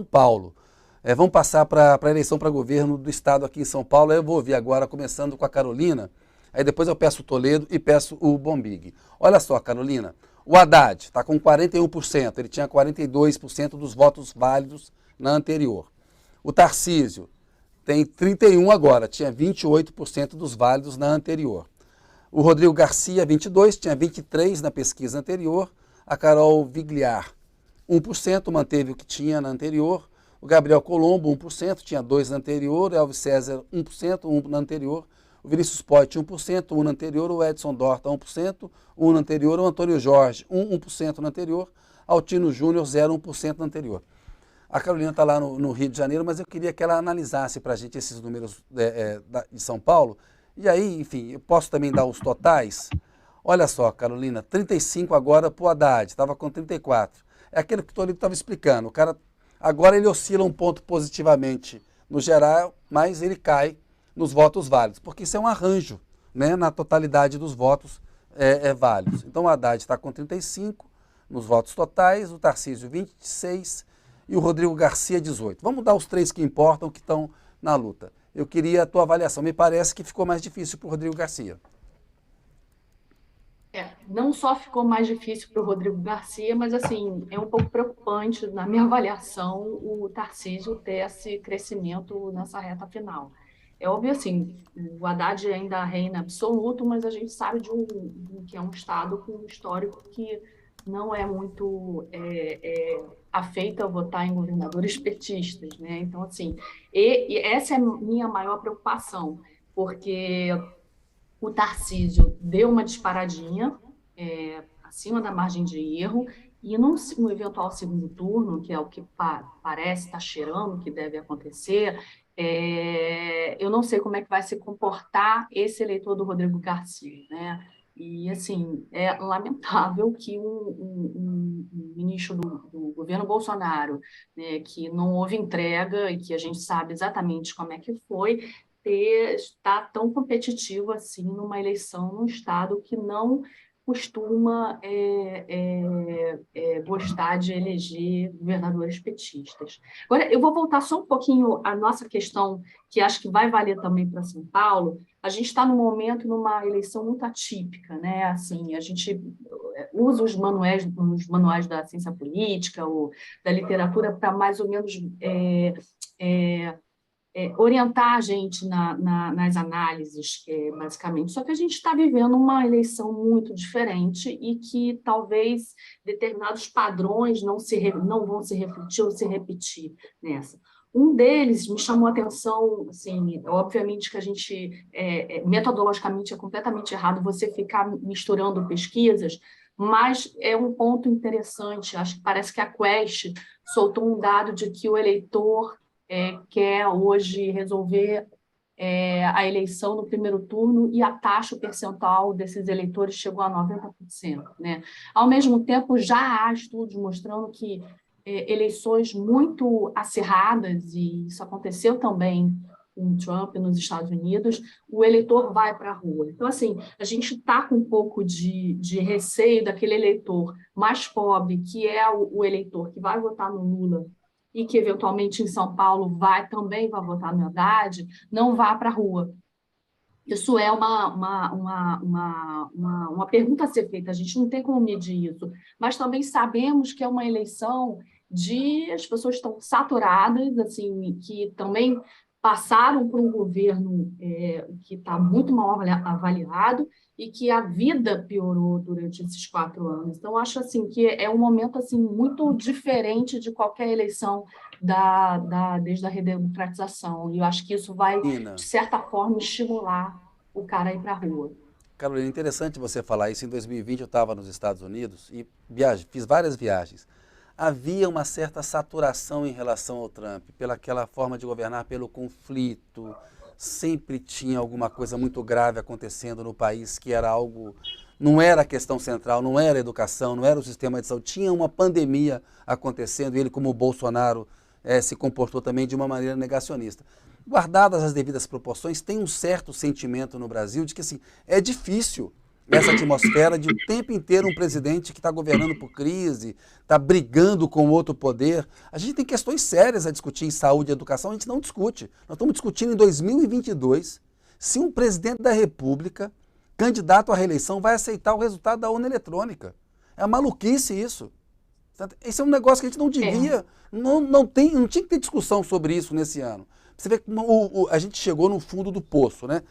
São Paulo. Vamos passar para a eleição para governo do estado aqui em São Paulo. Eu vou ouvir agora, começando com a Carolina. Aí depois eu peço o Toledo e peço o Bombig. Olha só, Carolina. O Haddad está com 41%. Ele tinha 42% dos votos válidos na anterior. O Tarcísio tem 31% agora. Tinha 28% dos válidos na anterior. O Rodrigo Garcia, 22%. Tinha 23% na pesquisa anterior. A Carol Vigliar, 1%. Manteve o que tinha na anterior. O Gabriel Colombo, 1%, tinha 2% na anterior, o Elvis César, 1%, 1% na anterior, o Vinícius Poit, 1%, 1% na anterior, o Edson Dorta, 1%, 1% na anterior, o Antônio Jorge, 1% na anterior, Altino Júnior, 0,1% na anterior. A Carolina está lá no Rio de Janeiro, mas eu queria que ela analisasse para a gente esses números de São Paulo. E aí, enfim, eu posso também dar os totais. Olha só, Carolina, 35 agora para o Haddad, estava com 34. É aquele que o Toledo estava explicando, o cara... Agora ele oscila um ponto positivamente no geral, mas ele cai nos votos válidos, porque isso é um arranjo, né, na totalidade dos votos válidos. Então o Haddad está com 35 nos votos totais, o Tarcísio 26 e o Rodrigo Garcia 18. Vamos dar os três que importam, que estão na luta. Eu queria a tua avaliação. Me parece que ficou mais difícil para o Rodrigo Garcia. Não só ficou mais difícil para o Rodrigo Garcia, mas assim, é um pouco preocupante, na minha avaliação, o Tarcísio ter esse crescimento nessa reta final. É óbvio assim, o Haddad ainda reina absoluto, mas a gente sabe que é um estado com um histórico que não é muito afeito a votar em governadores petistas, né? Então, assim, e essa é a minha maior preocupação, porque o Tarcísio deu uma disparadinha acima da margem de erro, e no eventual segundo turno, que é o que parece estar cheirando que deve acontecer, eu não sei como é que vai se comportar esse eleitor do Rodrigo Garcia, né? E, assim, é lamentável que um ministro do governo Bolsonaro, né, que não houve entrega e que a gente sabe exatamente como é que foi, está tão competitivo assim numa eleição num estado que não costuma gostar de eleger governadores petistas. Agora, eu vou voltar só um pouquinho à nossa questão, que acho que vai valer também para São Paulo. A gente está num momento, numa eleição muito atípica, né? Assim, a gente usa os manuais da ciência política ou da literatura para mais ou menos orientar a gente nas análises, basicamente. Só que a gente está vivendo uma eleição muito diferente e que talvez determinados padrões não vão se refletir ou se repetir nessa. Um deles me chamou a atenção, assim, obviamente que a gente, metodologicamente, é completamente errado você ficar misturando pesquisas, mas é um ponto interessante. Acho que parece que a Quest soltou um dado de que o eleitor quer hoje resolver a eleição no primeiro turno e a taxa percentual desses eleitores chegou a 90%, né? Ao mesmo tempo, já há estudos mostrando que eleições muito acirradas, e isso aconteceu também com Trump nos Estados Unidos, o eleitor vai para a rua. Então, assim, a gente está com um pouco de receio daquele eleitor mais pobre, que é o eleitor que vai votar no Lula e que, eventualmente, em São Paulo também vai votar no Haddad, não vá para a rua. Isso é uma pergunta a ser feita, a gente não tem como medir isso, mas também sabemos que é uma eleição de as pessoas estão saturadas, assim, que também passaram por um governo que está muito mal avaliado e que a vida piorou durante esses 4 anos. Então, acho assim que é um momento assim muito diferente de qualquer eleição desde a redemocratização. E eu acho que isso vai, de Carolina, certa forma, estimular o cara a ir para a rua. Carolina, interessante você falar isso. Em 2020 eu estava nos Estados Unidos e fiz várias viagens. Havia uma certa saturação em relação ao Trump, pela aquela forma de governar, pelo conflito. Sempre tinha alguma coisa muito grave acontecendo no país que era algo. Não era a questão central, não era a educação, não era o sistema de saúde. Tinha uma pandemia acontecendo e ele, como o Bolsonaro, se comportou também de uma maneira negacionista. Guardadas as devidas proporções, tem um certo sentimento no Brasil de que assim, é difícil essa atmosfera de o tempo inteiro um presidente que está governando por crise, está brigando com outro poder. A gente tem questões sérias a discutir em saúde e educação, a gente não discute. Nós estamos discutindo em 2022 se um presidente da República, candidato à reeleição, vai aceitar o resultado da urna eletrônica. É uma maluquice isso. Esse é um negócio que a gente não devia, não tinha que ter discussão sobre isso nesse ano. Você vê que a gente chegou no fundo do poço, né?